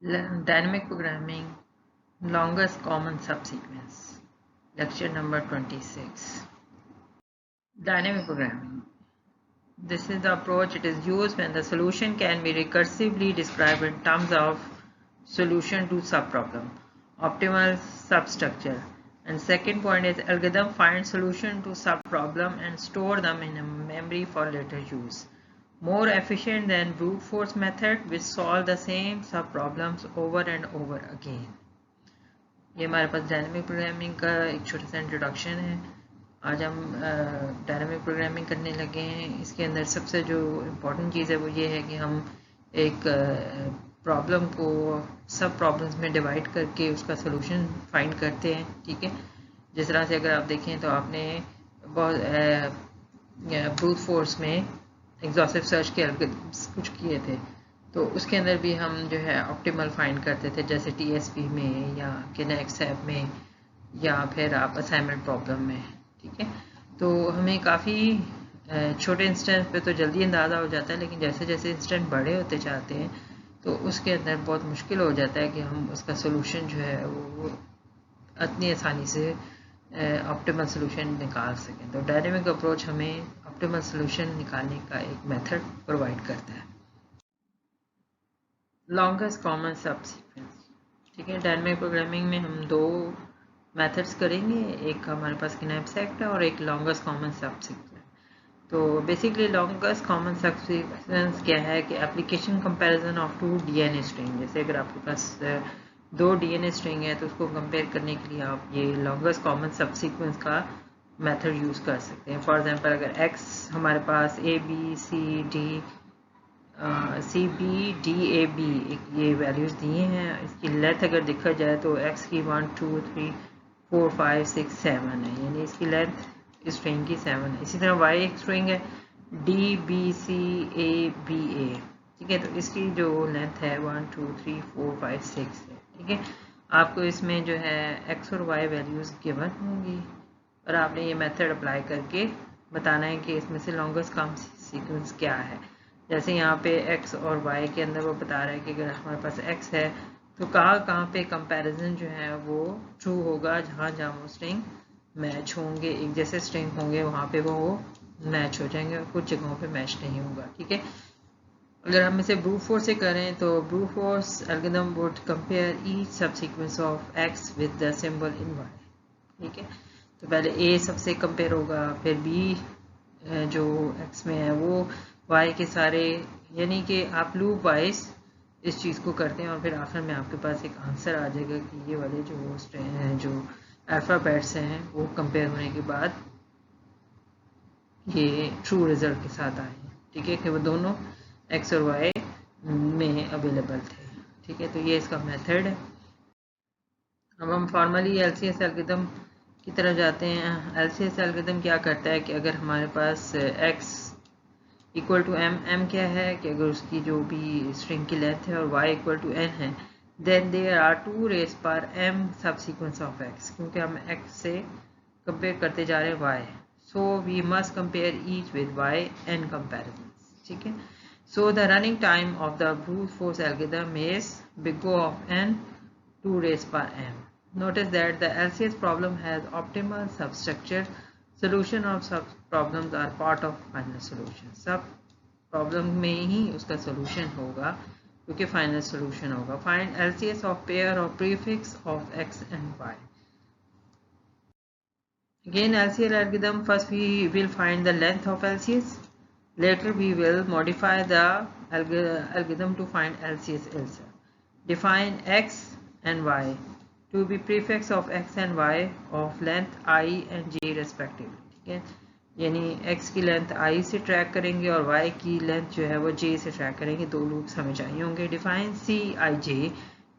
Dynamic programming, longest common subsequence. Lecture number 26. Dynamic programming. This is the approach it is used when the solution can be recursively described in terms of solution to subproblem, optimal substructure. And second point is algorithm finds solution to subproblem and store them in a memory for later use. More efficient than brute force method which solve the same subproblems over and over again. ये हमारे पास dynamic programming का एक छोटा सा introduction है। आज हम dynamic programming करने लगे हैं। इसके अंदर सबसे जो इम्पोर्टेंट चीज़ है वो ये है कि हम एक प्रॉब्लम को सब प्रॉब्लम्स में डिवाइड करके उसका सोल्यूशन फाइंड करते हैं। ठीक है, जिस तरह से अगर आप देखें तो आपने बहुत ब्रूट फोर्स में एग्जॉस्टिव सर्च के एल्गोरिथम्स कुछ किए थे, तो उसके अंदर भी हम जो है ऑप्टिमल फाइंड करते थे, जैसे TSP में या किनेक्स ऐप में या फिर आप असाइनमेंट प्रॉब्लम में। ठीक है, तो हमें काफ़ी छोटे इंस्टेंस पे तो जल्दी अंदाज़ा हो जाता है, लेकिन जैसे जैसे इंस्टेंट बड़े होते जाते हैं तो उसके अंदर बहुत मुश्किल हो जाता है कि हम उसका सोल्यूशन जो है वो इतनी आसानी से ऑप्टिमल सोल्यूशन निकाल सकें। तो डायनेमिक अप्रोच हमें ऑप्टिमल सोल्यूशन निकालने का एक मेथड प्रोवाइड करता है। Longest common subsequence. ठीक है, डायनेमिक प्रोग्रामिंग में हम दो मेथड्स करेंगे, एक हमारे पास किनेप्सेक्ट है और एक लॉन्गेस्ट कॉमन सबसीक्वेंस। तो बेसिकली लॉन्गेस्ट कॉमन सबसीक्वेंस क्या है कि application comparison of two DNA string. जैसे अगर आपके पास दो DNA स्ट्रिंग है तो उसको कंपेयर करने के लिए आप ये लॉन्गेस्ट कॉमन सबसीक्वेंस का मेथड यूज़ कर सकते हैं। फॉर एग्जांपल अगर x हमारे पास CBDAB ये वैल्यूज़ दिए हैं, इसकी लेंथ अगर देखा जाए तो x की 1 2 3 4 5 6 7 है, यानी इसकी लेंथ इस स्ट्रिंग की 7 है। इसी तरह y एक स्ट्रिंग है DBCABA। ठीक है, तो इसकी जो लेंथ है 1 2 3 4 5 6 है। ठीक है, आपको इसमें जो है x और y वैल्यूज़ गिवन होंगी और आपने ये मेथड अप्लाई करके बताना है कि इसमें से लॉन्गेस्ट कॉमन सीक्वेंस क्या है। जैसे यहाँ पे x और y के अंदर वो बता रहा है कि अगर हमारे पास x है तो कहाँ पे कंपैरिजन जो है वो ट्रू होगा, जहाँ वो स्ट्रिंग मैच होंगे, एक जैसे स्ट्रिंग होंगे वहाँ पे वो मैच हो जाएंगे और कुछ जगहों पे मैच नहीं होगा। ठीक है, अगर हम इसे ब्रूट फोर्स से करें तो brute force algorithm would compare each subsequence of x with the symbol in y। ठीक है, तो पहले a सबसे कंपेयर होगा, फिर b जो x में है वो y के सारे, यानी कि आप लूप वाइज इस चीज़ को करते हैं और फिर आखिर में आपके पास एक आंसर आ जाएगा कि ये वाले जो अल्फ़ाबेट्स हैं वो कंपेयर होने के बाद ये ट्रू रिजल्ट के साथ आए। ठीक है, कि वो दोनों x और y में अवेलेबल थे। ठीक है, तो ये इसका मेथड है। अब हम फॉर्मली LCS एल्गोरिथम की तरफ जाते हैं। LCS एल्गोरिथम क्या करता है कि अगर हमारे पास x इक्वल टू m क्या है कि अगर उसकी जो भी स्ट्रिंग की लेंथ है और y इक्वल टू n है, देन देयर आर 2 रेज पर m सबसीक्वेंस ऑफ x, क्योंकि हम x से कंपेयर करते जा रहे हैं y, so we must compare each with y n comparison. ठीक है, so the running time of the brute force algorithm is big O of n 2 raised per m. Notice that the LCS problem has optimal substructure. Solution of sub problems are part of final solution. सब problem में ही उसका solution होगा क्योंकि final solution होगा। Find LCS of pair or prefix of x and y. Again LCS algorithm, first we will find the length of LCS. Later we will modify the algorithm to find LCS itself. Define x and y to be prefix of x and y of length I and j respectively. ठीक है, यानी x की length i से track करेंगे और y की length जो है वो j से ट्रैक करेंगे। दो लूप्स हमें चाहिए होंगे। डिफाइन Cij,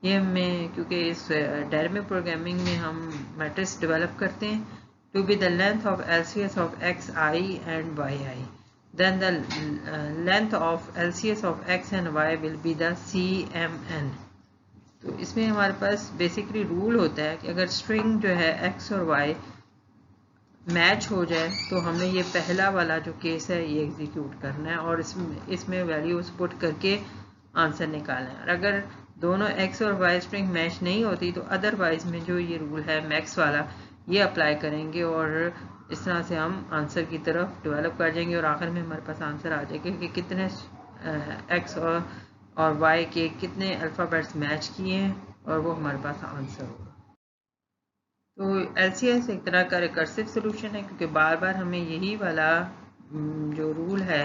ये हमें क्योंकि इस डायनेमिक प्रोग्रामिंग में हम मैट्रिक्स डेवलप करते हैं, to be the length of LCS of xi and yi, then the length of LCS of x and y will be the CMN. तो इसमें हमारे पास बेसिकली रूल होता है कि अगर स्ट्रिंग जो है x और y मैच हो जाए तो हमने ये पहला वाला जो केस है ये एग्जीक्यूट करना है और इसमें वैल्यूज पुट करके आंसर निकालना है। और अगर दोनों एक्स और वाई स्ट्रिंग मैच नहीं होती तो अदरवाइज में जो ये रूल है मैक्स वाला ये अप्लाई करेंगे और इस तरह से हम आंसर की तरफ डेवलप कर जाएंगे और आखिर में हमारे पास आंसर आ जाएगा कि कितने एक्स और वाई के कितने अल्फ़ाबेट्स मैच किए हैं और वो हमारे पास आंसर होगा। तो एलसीएस एक तरह का रिकर्सिव सोल्यूशन है क्योंकि बार बार हमें यही वाला जो रूल है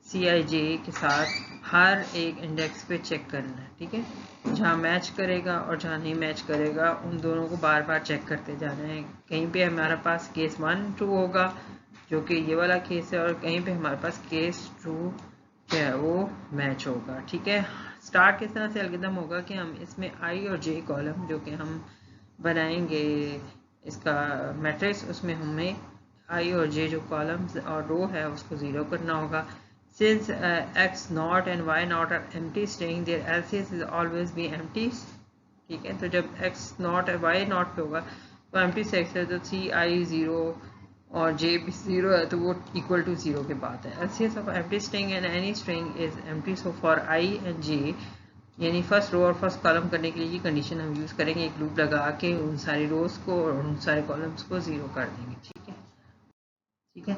CIJ के साथ हर एक इंडेक्स पे चेक करना है, ठीक है। जहाँ मैच करेगा और जहाँ नहीं मैच करेगा उन दोनों को बार बार चेक करते जाना है। कहीं पे हमारे पास केस 1 ट्रू होगा जो कि ये वाला केस है और कहीं पे हमारे पास केस 2 जो है वो मैच होगा, ठीक है। स्टार्ट किस तरह से एल्गोरिथम होगा कि हम इसमें आई और जे कॉलम जो कि हम बनाएंगे इसका मैट्रिक्स, उसमें हमें आई और जे जो कॉलम्स और रो है उसको 0 करना होगा। Since x not and y not are empty string, their LCS is always be empty, ठीक है। तो जब x not और y not पे होगा तो empty सेक्स है तो c i 0 और j भी 0 है तो वो इक्वल टू 0 के बाद है। LCS of empty string and any string is empty, so for i and j यानी फर्स्ट रो और फर्स्ट कॉलम करने के लिए ये कंडीशन हम यूज़ करेंगे, एक लूप लगा के उन सारी रोज को और उन सारे कॉलम्स को 0 कर देंगे, ठीक है, ठीक है।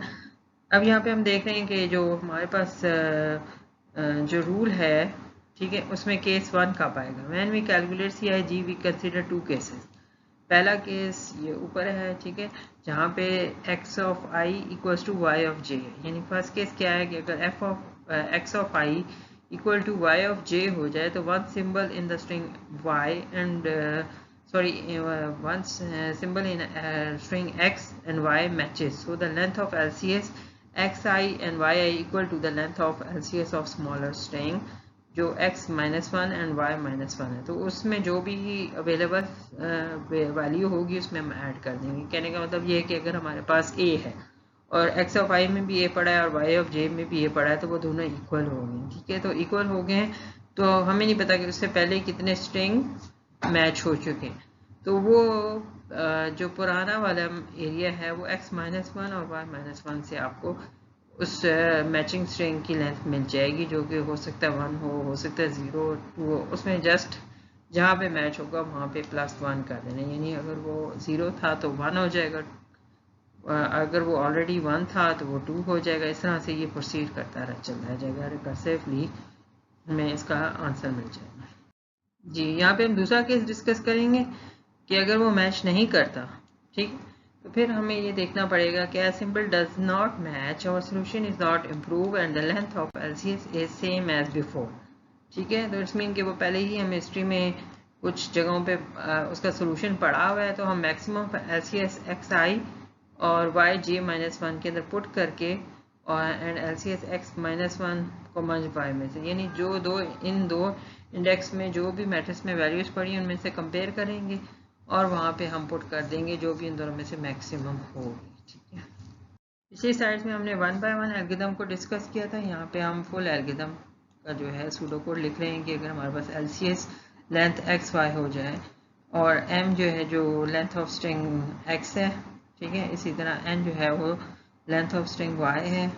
अब यहाँ पे हम देख रहे हैं कि जो हमारे पास जो रूल है, ठीक है, उसमें केस 1 कब आएगा। When we calculate CIG we consider 2 cases. पहला केस ये ऊपर है, ठीक है, जहाँ पे x of i equals to y of j, यानी फर्स्ट केस क्या है कि अगर f of x of i equal to y of j हो जाए तो one symbol in the string y and one symbol in string x and y matches, so the length of LCS xi and yi equal to the length of LCS of smaller string जो x -1 and y -1 है। तो उसमें जो भी available value होगी उसमें हम add कर देंगे। कहने का मतलब ये है कि अगर हमारे पास a है और x ऑफ i में भी a पड़ा है और y ऑफ j में भी a पड़ा है तो वो दोनों इक्वल हो गए, ठीक है। तो इक्वल हो गए तो हमें नहीं पता कि उससे पहले कितने स्ट्रिंग मैच हो चुके हैं, तो वो जो पुराना वाला एरिया है वो x -1 और y -1 से आपको उस मैचिंग स्ट्रिंग की लेंथ मिल जाएगी जो कि हो सकता है 1 हो सकता है 0 2 हो। उसमें जस्ट जहाँ पे मैच होगा वहाँ पे +1 कर देना, यानी अगर वो 0 था तो 1 हो जाएगा, अगर वो ऑलरेडी 1 था तो वो 2 हो जाएगा। इस तरह से ये प्रोसीड करता चलता जाएगा रिकर्सिवली, हमें इसका आंसर मिल जाएगा। जी, यहाँ पे हम दूसरा केस डिस्कस करेंगे कि अगर वो मैच नहीं करता, ठीक, तो फिर हमें ये देखना पड़ेगा कि सिंबल डज नॉट मैच और solution is not improve and the length of LCS is same as before, ठीक है। तो इट्स मीन कि वो पहले ही हम हिस्ट्री में कुछ जगहों पे उसका सोल्यूशन पड़ा हुआ है तो हम मैक्सिमम LCS xi और yj -1 के अंदर पुट करके और एंड LCS x -1 को मर्ज y में से, यानी जो इन दो इंडेक्स में जो भी मैट्रिक्स में वैल्यूज पड़ी उनमें से कंपेयर करेंगे और वहाँ पे हम पुट कर देंगे जो भी इन दोनों में से मैक्सिमम होगी, ठीक है। पिछली स्लाइड्स में हमने 1 बाय 1 एल्गोरिथम को डिस्कस किया था, यहाँ पे हम फुल एल्गोरिथम का जो है सूडो कोड लिख रहे हैं कि अगर हमारे पास LCS लेंथ xy हो जाए और m जो है जो लेंथ ऑफ स्ट्रिंग x है, ठीक है, इसी तरह n जो है वो लेंथ ऑफ स्ट्रिंग y है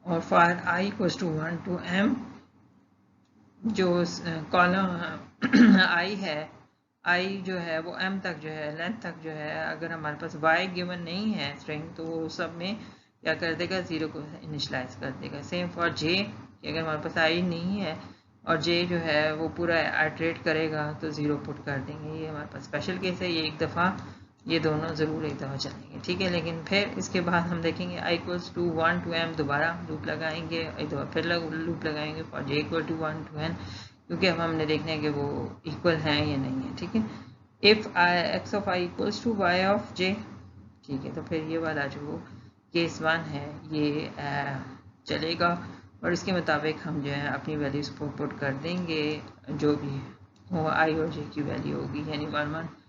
और for i equals to 1 to m जो कॉलम i है, i जो है वो m तक जो है लेंथ तक जो है, अगर हमारे पास y गिवन नहीं है स्ट्रिंग तो वो सब में क्या कर देगा 0 को इनिशलाइज कर देगा। सेम फॉर j कि अगर हमारे पास i नहीं है और j जो है वो पूरा आइटरेट करेगा तो 0 पुट कर देंगे। ये हमारे पास स्पेशल केस है, ये एक दफ़ा ये दोनों ज़रूर एक दफ़ा चलेंगे, ठीक है। लेकिन फिर इसके बाद हम देखेंगे i equals to 1 to m दोबारा लूप लगाएंगे, एक दफ़ा फिर लूप लगाएंगे for j equal to 1 to n, क्योंकि अब हमने देखना है कि वो इक्वल हैं या नहीं है, ठीक है। If x of i equals to y of j, ठीक है, तो फिर ये वाला जो केस 1 है ये चलेगा और इसके मुताबिक हम जो है अपनी वैल्यूज को पुट कर देंगे जो भी हो i और j की वैल्यू होगी, यानी 1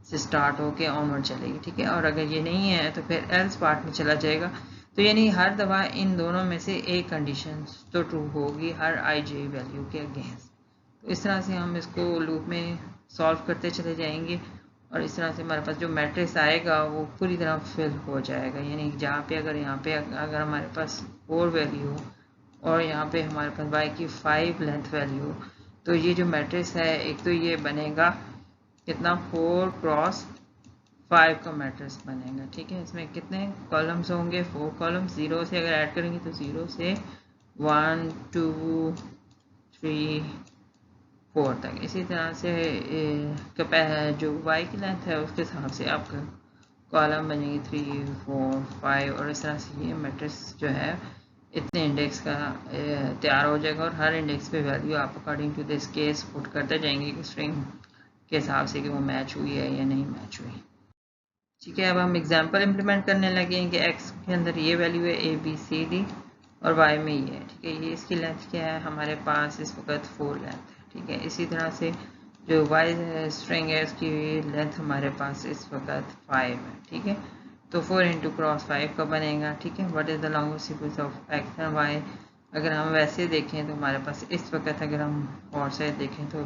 से स्टार्ट होके ऑनवर्ड चलेगी, ठीक है। और अगर ये नहीं है तो फिर एल्स पार्ट में चला जाएगा, तो यानी हर दफ़ा इन दोनों में से एक कंडीशन तो ट्रू होगी हर i j वैल्यू के अगेंस्ट। तो इस तरह से हम इसको लूप में सॉल्व करते चले जाएंगे और इस तरह से हमारे पास जो मैट्रिक्स आएगा वो पूरी तरह फिल हो जाएगा, यानी जहाँ पे अगर यहाँ पे अगर हमारे पास 4 वैल्यू और यहाँ पे हमारे पास y की 5 लेंथ वैल्यू तो ये जो मैट्रिक्स है, एक तो ये बनेगा कितना 4 क्रॉस 5 का मैट्रिक्स बनेगा, ठीक है। इसमें कितने कॉलम्स होंगे, 4 कॉलम्स। 0 से अगर ऐड करेंगे तो 0 से 1 2 3 4 तक। इसी तरह से जो y की लेंथ है उसके हिसाब से आपका कॉलम बनेगी 3 4 5, और इस तरह से ये मैट्रिक्स जो है इतने इंडेक्स का तैयार हो जाएगा। और हर इंडेक्स पे वैल्यू आप according to this case put करते जाएंगे कि स्ट्रिंग के हिसाब से कि वो मैच हुई है या नहीं मैच हुई, ठीक है। अब हम एग्जांपल इंप्लीमेंट करने लगे हैं कि x के अंदर ये वैल्यू है a b c d और y में ये है, ठीक है। ये इसकी लेंथ क्या है, हमारे पास इस वक्त 4 लेंथ है, ठीक है। इसी तरह से जो y स्ट्रिंग है उसकी लेंथ हमारे पास इस वक्त 5 है, ठीक है। तो 4 इंटू क्रॉस 5 का बनेगा, ठीक है। What is the longest sequence of x and y। अगर हम वैसे देखें तो हमारे पास इस वक्त अगर हम और से देखें तो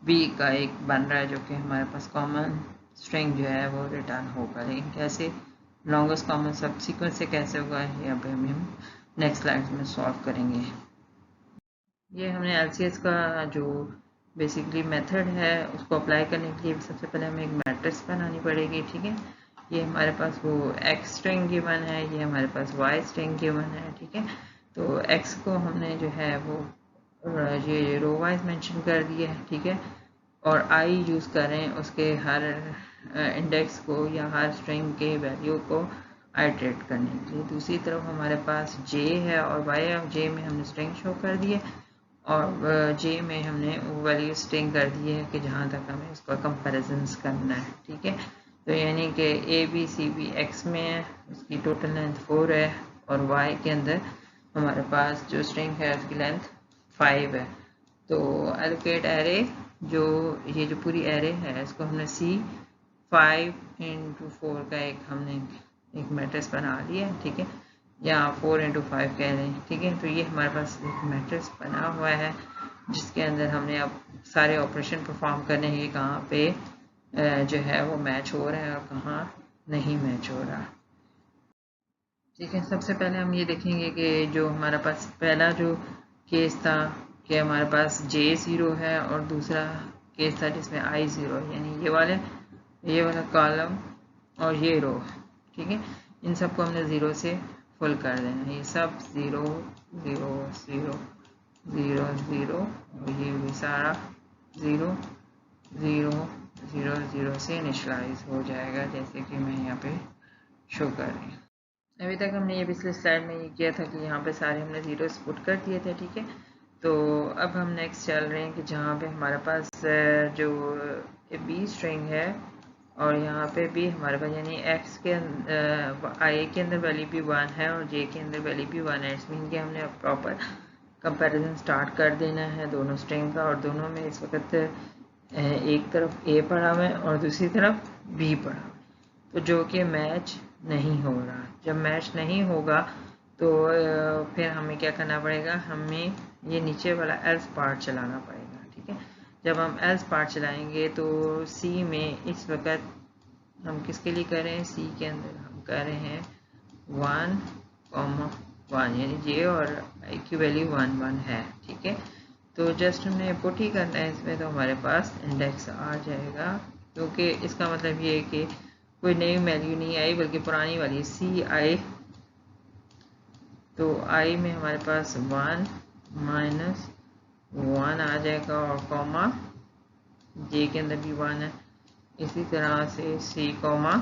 b का एक बन रहा है जो कि हमारे पास कॉमन स्ट्रिंग जो है वो रिटर्न होगा। लेकिन कैसे, लॉन्गेस्ट कॉमन सब सीक्वेंस से कैसे होगा, यहाँ पे हम नेक्स्ट स्लाइड में सॉल्व करेंगे। ये हमने एलसीएस का जो बेसिकली मेथड है उसको अप्लाई करने के लिए सबसे पहले हमें एक मैट्रिक्स बनानी पड़ेगी, ठीक है। ये हमारे पास वो x स्ट्रिंग गिवन है, ये हमारे पास y स्ट्रिंग गिवन है, ठीक है। तो x को हमने जो है वो ये रो वाइज मेंशन कर दिया है, ठीक है। और i यूज़ करें उसके हर इंडेक्स को या हर स्ट्रिंग के वैल्यू को आइटरेट करने के लिए। दूसरी तरफ हमारे पास j है और y ऑफ j में हमने स्ट्रिंग शो कर दी है और j में हमने वो वैल्यू स्ट्रिंग कर दी है कि जहाँ तक हमें उसका कंपैरिजन करना है, ठीक है। तो यानी कि a b c b x में है, उसकी टोटल लेंथ 4 है और y के अंदर हमारे पास जो स्ट्रिंग है उसकी लेंथ 5 है। तो एलोकेट एरे जो ये जो पूरी एरे है इसको हमने C5 into 4 का हमने एक मैट्रिक्स बना लिया है, ठीक है। या 4 into 5 कह रहे हैं, ठीक है। तो ये हमारे पास एक मैट्रिक्स बना हुआ है जिसके अंदर हमने अब सारे ऑपरेशन परफॉर्म करने हैं, कहाँ पे जो है वो मैच हो रहा है और कहाँ नहीं मैच हो रहा, ठीक है। सबसे पहले हम ये देखेंगे कि जो हमारा पास पहला जो केस था कि हमारे पास J0 है और दूसरा केस था जिसमें I0 है, यानी ये वाला कॉलम और ये रो, ठीक है। इन सबको हमने 0 से फुल कर देना, ये सब 0 0 0 0 0 और ये भी सारा 0 0 0 0 से इनिशलाइज हो जाएगा, जैसे कि मैं यहाँ पे शो कर रही हूँ। अभी तक हमने ये पिछले स्लाइड में ये किया था कि यहाँ पे सारे हमने जीरोस पुट कर दिए थे, ठीक है। तो अब हम नेक्स्ट चल रहे हैं कि जहाँ पे हमारे पास जो बी स्ट्रिंग है और यहाँ पे भी हमारे पास यानी x के आई के अंदर वैल्यू भी 1 है और j के अंदर वैल्यू भी 1 है। इट्स मीन कि हमने अब प्रॉपर कंपैरिजन स्टार्ट कर देना है दोनों स्ट्रिंग का, और दोनों में इस वक्त एक तरफ a पड़ा हुआ है और दूसरी तरफ b पड़ा हुआ है, तो जो कि मैच नहीं हो रहा। जब मैच नहीं होगा तो फिर हमें क्या करना पड़ेगा, हमें ये नीचे वाला एल्स पार्ट चलाना पड़ेगा, ठीक है। जब हम एल्स पार्ट चलाएंगे तो सी में इस वक्त हम किसके लिए कर रहे हैं, सी के अंदर हम कर रहे हैं 1,1 यानी जे और आई की वैल्यू 1 1 है, ठीक है। तो जस्ट हमने पुट ही करना है इसमें, तो हमारे पास इंडेक्स आ जाएगा, क्योंकि इसका मतलब ये है कि कोई नई वैल्यू नहीं आई बल्कि पुरानी वाली सी आई। तो आई में हमारे पास 1 -1 आ जाएगा और कॉमा जे के अंदर भी 1 है। इसी तरह से सी कॉमा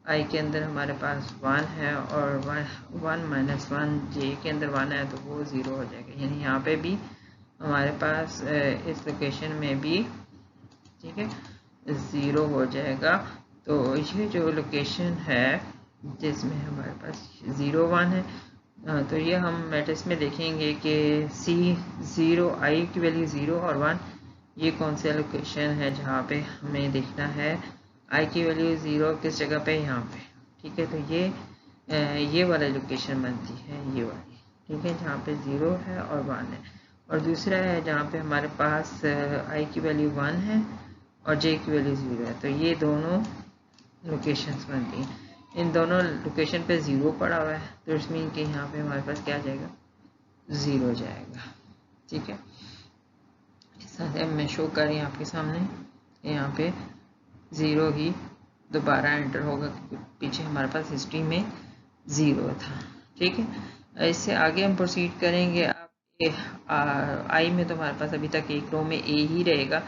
आई के अंदर हमारे पास 1 है और 1 -1 जे के अंदर 1 है, तो वो 0 हो जाएगा। यानी यहाँ पे भी हमारे पास इस लोकेशन में भी, ठीक है, 0 हो जाएगा। तो ये जो लोकेशन है जिसमें हमारे पास 0 1 है, तो ये हम मैट्रिक्स में देखेंगे कि C0 आई की वैल्यू 0 और 1 ये कौन सा लोकेशन है जहाँ पे हमें देखना है आई की वैल्यू 0 किस जगह पे, यहाँ पे, ठीक है। तो ये वाला लोकेशन बनती है ये वाली, ठीक है, जहाँ पे 0 है और 1 है। और दूसरा है जहाँ पे हमारे पास आई की वैल्यू 1 है और जे की वैल्यू 0 है, तो ये दोनों लोकेशंस बनती हैं। इन दोनों लोकेशन पे 0 पड़ा हुआ है, तो इट्स मीन कि यहाँ पे हमारे पास क्या जाएगा, 0 जाएगा। ठीक है, इस तरह से मैं शो कर रही हूँ आपके सामने। यहाँ पे 0 ही दोबारा एंटर होगा क्योंकि पीछे हमारे पास हिस्ट्री में 0 था। ठीक है, इससे आगे हम प्रोसीड करेंगे। आप आई में तो हमारे पास अभी तक एक रो में ए ही रहेगा,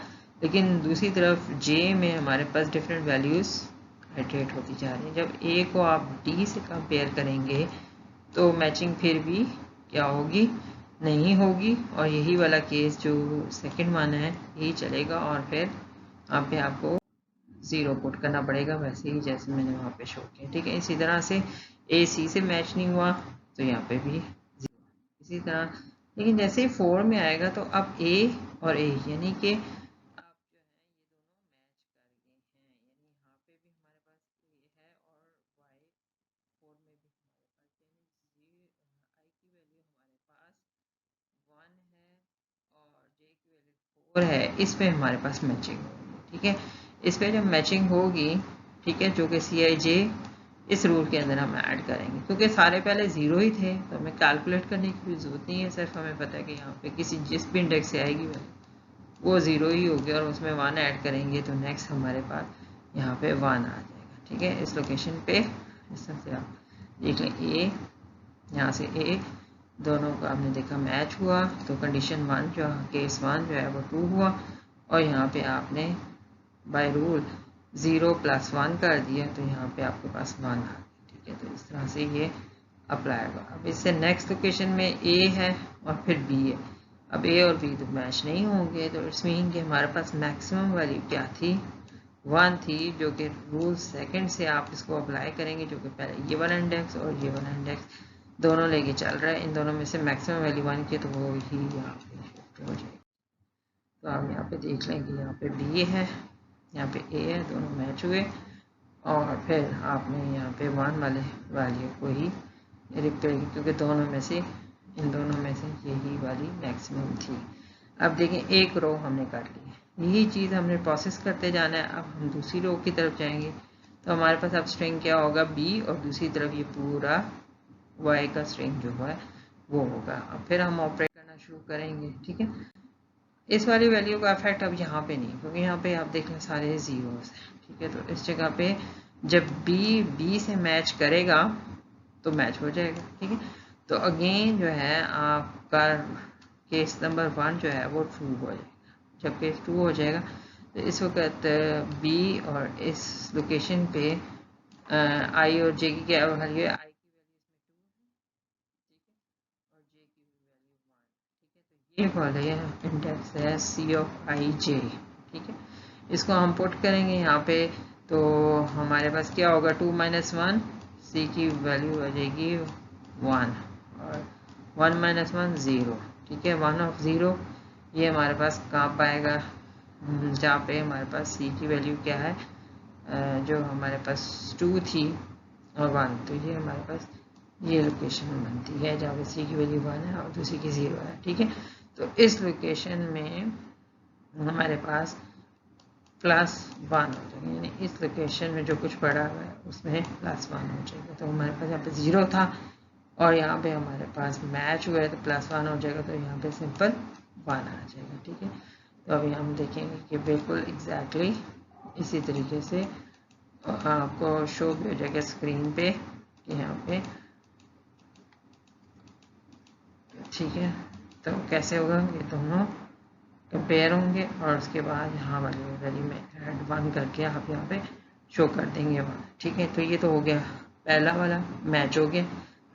लेकिन दूसरी तरफ जे में हमारे पास डिफरेंट वैल्यूज़ आइटरेट होती जा रही है। जब ए को आप डी से कंपेयर करेंगे तो मैचिंग फिर भी क्या होगी, नहीं होगी, और यही वाला केस जो सेकंड वन है यही चलेगा, और फिर यहाँ पे आपको 0 पुट करना पड़ेगा, वैसे ही जैसे मैंने वहाँ पे शो किया। ठीक है, इसी तरह से ए सी से मैच नहीं हुआ तो यहाँ पे भी 0 इसी तरह। लेकिन जैसे ही 4 में आएगा तो अब ए और ए यानी कि आप जो है ये दोनों मैच कर गए हैं, यानी यहाँ पे भी हमारे पास ए है और वाई 4 में भी हमारे पास, यानी आई की वैल्यू हमारे पास 1 है और जे की वैल्यू 4 है, इसमें हमारे पास मैचिंग होगी। ठीक है, इस पर जब मैचिंग होगी, ठीक है, जो कि सी आई जे इस रूल के अंदर हम ऐड करेंगे, क्योंकि सारे पहले 0 ही थे तो हमें कैलकुलेट करने की कोई ज़रूरत नहीं है, सिर्फ हमें पता है कि यहाँ पे किसी जिस भी इंडेक्स से आएगी वो 0 ही होगी, और उसमें 1 ऐड करेंगे तो नेक्स्ट हमारे पास यहाँ पे 1 आ जाएगा। ठीक है, इस लोकेशन पे इस तरह से आप देख लें, ए यहाँ से ए दोनों का आपने देखा मैच हुआ, तो कंडीशन 1 जो केस 1 जो है वो 2 हुआ, और यहाँ पे आपने बाय रूल 0 + 1 कर दिया तो यहाँ पे आपके पास 1 आ गया। ठीक है, तो इस तरह से ये अप्लाई होगा। अब इससे नेक्स्ट लोकेशन में ए है और फिर बी है। अब ए और बी तो मैच नहीं होंगे, तो इट्स मीन कि हमारे पास मैक्सिमम वैल्यू क्या थी, 1 थी, जो कि रूल सेकंड से आप इसको अप्लाई करेंगे, जो कि पहले ये वाला इंडेक्स और ये वाला इंडेक्स दोनों लेके चल रहा है, इन दोनों में से मैक्सिमम वैल्यू 1 की तो वो ही यहाँ पे शिफ्ट हो जाएगी। तो आप यहाँ पे देख लेंगे, यहाँ पे बी है, यहाँ पे ए है, दोनों मैच हुए, और फिर आपने यहाँ पे 1 वाले वैल्यू को ही रिपेयर, क्योंकि दोनों में से इन दोनों में से यही वाली मैक्सिमम थी। अब देखें, एक रो हमने कर ली, यही चीज़ हमने प्रोसेस करते जाना है। अब हम दूसरी रो की तरफ जाएंगे तो हमारे पास अब स्ट्रिंग क्या होगा, बी, और दूसरी तरफ ये पूरा वाई का स्ट्रिंग जो है वो होगा। अब फिर हम ऑपरेट करना शुरू करेंगे। ठीक है, इस वाली वैल्यू का इफेक्ट अब यहाँ पे नहीं, क्योंकि यहाँ पे आप देख लें सारे जीरोस हैं। ठीक है, तो इस जगह पे जब बी से मैच करेगा तो मैच हो जाएगा। ठीक है, तो अगेन जो है आपका केस नंबर 1 जो है वो ट्रू हो जाएगा। जब केस 2 हो जाएगा तो इस वक्त बी और इस लोकेशन पे आई और जे की क्या वैल्यू है, आई की वैल्यू इसमें 2 है, ठीक है, और जे की वैल्यू 1। ठीक है, तो ये वाले इंडेक्स है सी ऑफ आई जे। ठीक है, इसको हम पुट करेंगे यहाँ पे, तो हमारे पास क्या होगा, 2 - 1, सी की वैल्यू आ जाएगी 1, और 1 - 1 0। ठीक है, 1 ऑफ 0 ये हमारे पास कहाँ पाएगा, जहाँ पे हमारे पास सी की वैल्यू क्या है, जो हमारे पास 2 थी और 1, तो ये हमारे पास ये लोकेशन बनती है जहाँ पे सी की वैल्यू 1 है और दूसरी की 0 है। ठीक है, तो इस लोकेशन में हमारे पास +1 हो जाएगा, यानी इस लोकेशन में जो कुछ पड़ा हुआ है उसमें +1 हो जाएगा। तो हमारे पास यहाँ पे 0 था और यहाँ पे हमारे पास मैच हुआ है तो +1 हो जाएगा, तो यहाँ पे सिंपल 1 आ जाएगा। ठीक है, तो अभी हम देखेंगे कि बिल्कुल एग्जैक्टली इसी तरीके से आपको शो भी हो जाएगा स्क्रीन पे कि यहाँ पे। ठीक है, तो कैसे होगा, ये दोनों कंपेयर होंगे और उसके बाद यहाँ वाली वैल्यू में ऐड 1 करके आप यहाँ पे शो कर देंगे 1। ठीक है, तो ये तो हो गया पहला वाला मैच हो गया,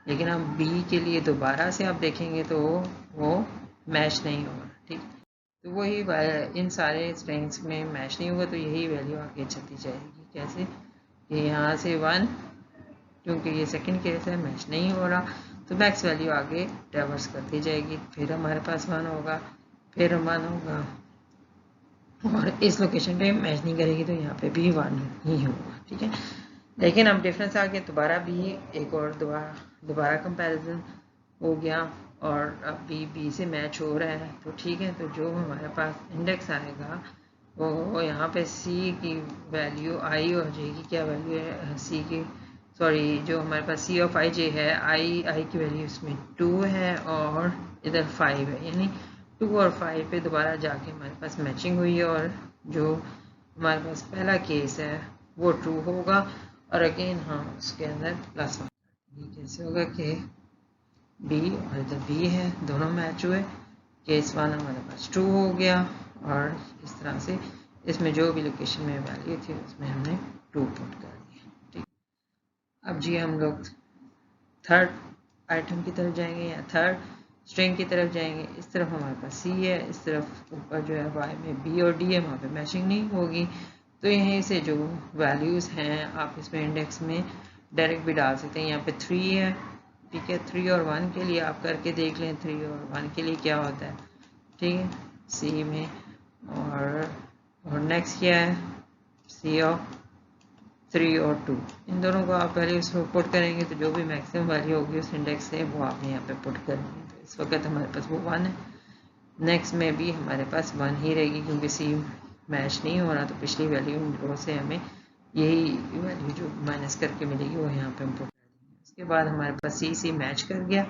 लेकिन अब बी के लिए दोबारा से आप देखेंगे तो वो मैच नहीं होगा। ठीक, तो वही इन सारे स्ट्रिंग्स में मैच नहीं होगा, तो यही वैल्यू आगे चलती जाएगी। कैसे कि यहाँ से 1, क्योंकि ये सेकंड केस है मैच नहीं हो रहा, तो मैक्स वैल्यू आगे ट्रेवर्स करती जाएगी, फिर हमारे पास 1 होगा, फिर 1 होगा, और इस लोकेशन पे मैच नहीं करेगी तो यहाँ पे भी 1 ही होगा। ठीक है, लेकिन अब डिफरेंस आ गया, दोबारा भी एक और दोबारा कंपैरिजन हो गया और अब बी से मैच हो रहा है। तो ठीक है, तो जो हमारे पास इंडेक्स आएगा वो यहाँ पे सी की वैल्यू आई हो जाएगी, क्या वैल्यू है सी की, सॉरी, जो हमारे पास सी ऑफ आई जे है, आई की वैल्यू इसमें 2 है और इधर 5 है, यानी 2 और 5 पे दोबारा जाके हमारे पास मैचिंग हुई है और जो हमारे पास पहला केस है वो ट्रू होगा और अगेन हम उसके अंदर +1। ये कैसे होगा कि बी और इधर बी है, दोनों मैच हुए, केस 1 हमारे पास ट्रू हो गया और इस तरह से इसमें जो भी लोकेशन में वैल्यू थी उसमें हमने ट्रू पुट कर दिया। ठीक, अब जी हम लोग थर्ड आइटम की तरफ जाएंगे या थर्ड स्ट्रिंग की तरफ जाएंगे। इस तरफ हमारे पास सी है, इस तरफ ऊपर जो है वाई में बी और डी है, वहाँ पे मैचिंग नहीं होगी। तो यहीं से जो वैल्यूज़ हैं आप इसमें इंडेक्स में डायरेक्ट भी डाल सकते हैं। यहाँ पे 3 है, ठीक है, 3 और 1 के लिए आप करके देख लें 3 और 1 के लिए क्या होता है, ठीक है, सी में। और नेक्स्ट क्या है, सी ऑफ 3 और 2, इन दोनों को आप वैल्यूज पुट करेंगे तो जो भी मैक्सिमम वैल्यू होगी उस इंडेक्स से वो आपने यहाँ पे पुट करेंगे। तो इस वक्त हमारे पास वो 1 है, नेक्स्ट में भी हमारे पास 1 ही रहेगी क्योंकि सी मैच नहीं हो रहा, तो पिछली वैल्यू रो से हमें यही वैल्यू जो माइनस करके मिलेगी वो यहाँ पे हम पुट कर देंगे। उसके बाद हमारे पास सी मैच कर गया।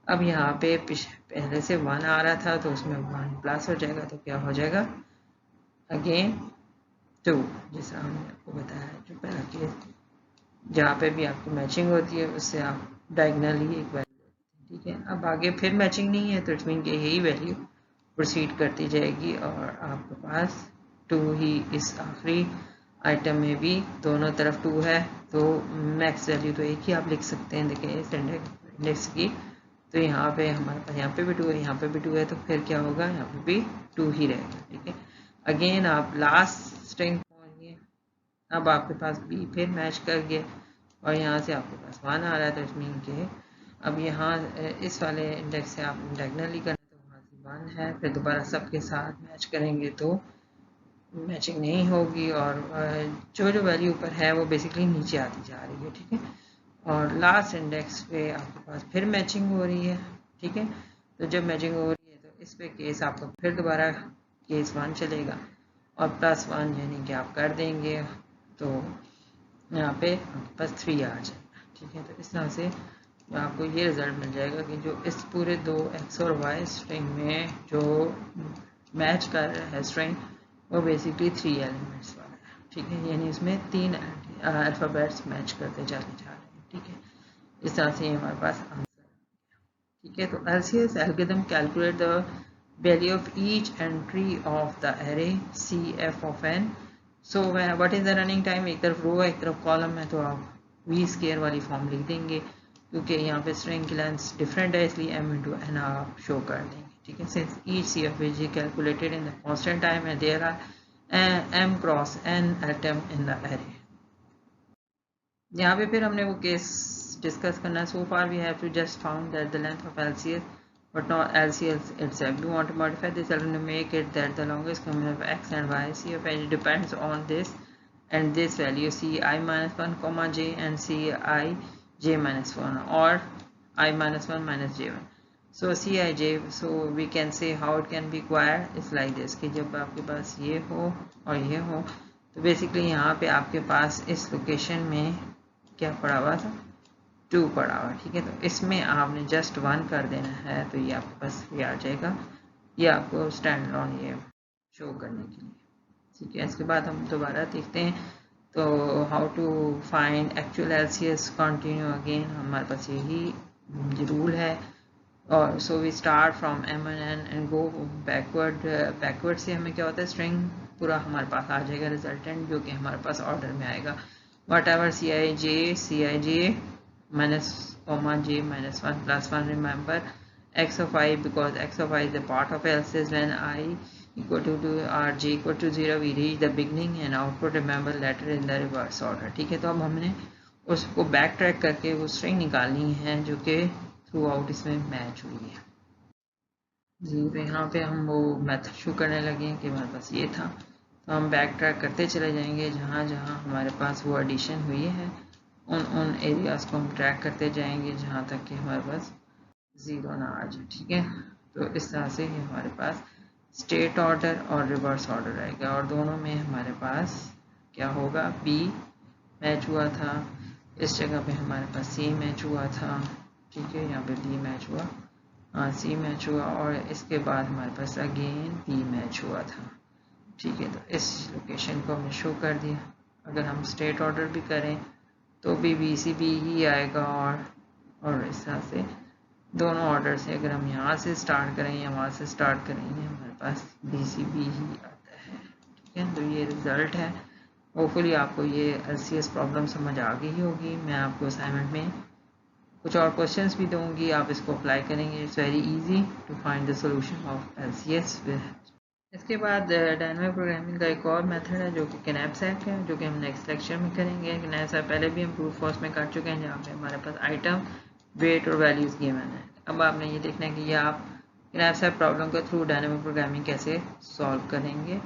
अब यहाँ पे पहले से 1 आ रहा था तो उसमें 1 प्लस हो जाएगा, तो क्या हो जाएगा अगेन 2, जैसा हमने आपको बताया जो पहला केस, जहाँ पे भी आपको मैचिंग होती है उससे आप डायगनली एक वैल्यू, ठीक है। अब आगे फिर मैचिंग नहीं है तो इट मीन कि यही वैल्यू प्रोसीड करती जाएगी और आपके पास 2 ही इस आखिरी आइटम में भी दोनों तरफ 2 है, तो मैक्स वैल्यू तो एक ही आप लिख सकते हैं। देखिए इस इंडेक्स की, तो यहाँ पे हमारे पास यहाँ पे भी 2 है, यहाँ पे भी 2 है, तो फिर क्या होगा, यहाँ पे भी 2 ही रहेगा, ठीक है। अगेन आप लास्ट स्ट्रिंग पहुँच गए, अब आपके पास बी फिर मैच कर गया और यहाँ से आपके पास 1 आ रहा है, तो इट मीन के अब यहाँ इस वाले इंडेक्स से आप डायगनली करें तो वहाँ से 1 है, फिर दोबारा सबके साथ मैच करेंगे तो मैचिंग नहीं होगी और जो वैल्यू ऊपर है वो बेसिकली नीचे आती जा रही है, ठीक है। और लास्ट इंडेक्स पे आपके पास फिर मैचिंग हो रही है, ठीक है। तो जब मैचिंग हो रही है तो इस पे केस आपका फिर दोबारा केस 1 चलेगा और +1 यानी कि आप कर देंगे तो यहाँ पे आपके पास 3 आ जाएगा, ठीक है। तो इस तरह से आपको ये रिजल्ट मिल जाएगा कि जो इस पूरे दो एक्स और वाई स्ट्रिंग में जो मैच कर रहा है स्ट्रिंग वो बेसिकली 3 एलिमेंट्स वाला है, ठीक है, यानी इसमें 3 अल्फ़ाबेट्स मैच करते चले जा रहे हैं, ठीक है। इस तरह से हमारे पास आंसर, ठीक है। तो LCS algorithm calculate the value of each entry of the array CF of n। So what is the running time, एक तरफ रो है एक तरफ कॉलम है, तो आप v² वाली फॉर्म लिख देंगे क्योंकि यहाँ पे स्ट्रिंग की लेंथ डिफरेंट है इसलिए m into n आप शो कर देंगे, ठीक है। Since each CF is calculated in the constant time and there are m cross n atom in the array। यहाँ पे फिर हमने वो केस डिस्कस करना है। So far we have to just found that the length of LCS but not LCS itself. We want to modify this element to make it that the longest combination of x and y CF depends on this and this value ci minus 1 comma j and ci j minus 1 or I minus 1 minus j1. So cij, so we can say how it can be acquired is like this कि जब आपके पास ये हो और ये हो तो basically यहाँ पे आपके पास इस लोकेशन में क्या पड़ा हुआ था, 2 पड़ा हुआ, ठीक है। तो इसमें आपने जस्ट 1 कर देना है तो ये आपके पास ये आ जाएगा, ये आपको स्टैंड ऑन ये शो करने के लिए, ठीक है। इसके बाद हम दोबारा देखते हैं तो how to find actual LCS continue. Again हमारे पास यही रूल है और so we start from m1n and go backward से हमें क्या होता है स्ट्रिंग पूरा हमारे पास आ जाएगा रिजल्टेंट जो कि हमारे पास ऑर्डर में आएगा what ever cij minus comma j minus 1 plus 1. Remember x of I because x of I is a part of LCS. When I equal to or j equal to 0 we reach the beginning and output remember letter in the reverse order, ठीक है। तो अब हमने उसको back track करके वो string निकालनी है जो कि थ्रू आउट इसमें मैच हुई है जी। तो यहाँ पे हम वो मेथड शो करने लगे कि हमारे पास ये था, तो हम बैक ट्रैक करते चले जाएंगे जहाँ जहाँ हमारे पास वो एडिशन हुई है उन एरियाज को हम ट्रैक करते जाएंगे जहाँ तक कि हमारे पास 0 ना आ जाए, ठीक है। तो इस तरह से हमारे पास स्टेट ऑर्डर और रिवर्स ऑर्डर आएगा और दोनों में हमारे पास क्या होगा, बी मैच हुआ था, इस जगह पे हमारे पास सी मैच हुआ था, ठीक है, यहाँ पे बी मैच हुआ सी मैच हुआ और इसके बाद हमारे पास अगेन पी मैच हुआ था। ठीक है, तो इस लोकेशन को हमने शो कर दिया। अगर हम स्टेट ऑर्डर भी करें तो भी BCB ही आएगा और इस तरह से दोनों ऑर्डर से अगर हम यहाँ से स्टार्ट करें या वहाँ से स्टार्ट करेंगे हमारे पास BCB ही आता है। ठीक है, तो ये रिज़ल्ट है। होपफुली आपको ये LCS प्रॉब्लम समझ आ गई होगी। मैं आपको असाइनमेंट में कुछ और क्वेश्चंस भी दूंगी, आप इसको अप्लाई करेंगे। It's very easy to find the solution of LCS। इसके बाद डायनामिक प्रोग्रामिंग का एक और मेथड है जो कि knapsack है, जो कि हम नेक्स्ट लेक्चर में करेंगे। knapsack पहले भी हम ब्रूट फोर्स में कर चुके हैं, जहाँ पे हमारे पास आइटम, वेट और वैल्यूज गिवन है। अब आपने ये देखना है कि ये आप knapsack प्रॉब्लम के थ्रू डायनामिक प्रोग्रामिंग कैसे सॉल्व करेंगे।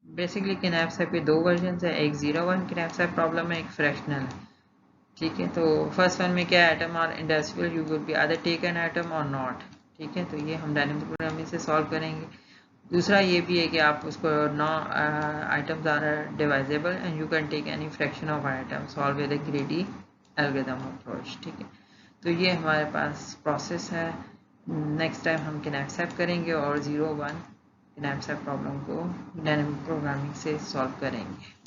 बेसिकली knapsack के दो वर्जन है, एक 01 knapsack प्रॉब्लम है, एक फ्रैक्शनल है। ठीक है, तो फर्स्ट वन में क्या item are individual, you will be either take an item और नॉट। ठीक है, तो ये हम डायनामिक प्रोग्रामिंग से सॉल्व करेंगे। दूसरा ये भी है कि आप उसको no items are divisible and you can take any fraction of item, solve with a greedy algorithm approach. ठीक है, तो ये हमारे पास प्रोसेस है। नेक्स्ट टाइम हम knapsack करेंगे और 01 knapsack प्रॉब्लम को डायनामिक प्रोग्रामिंग से सॉल्व करेंगे।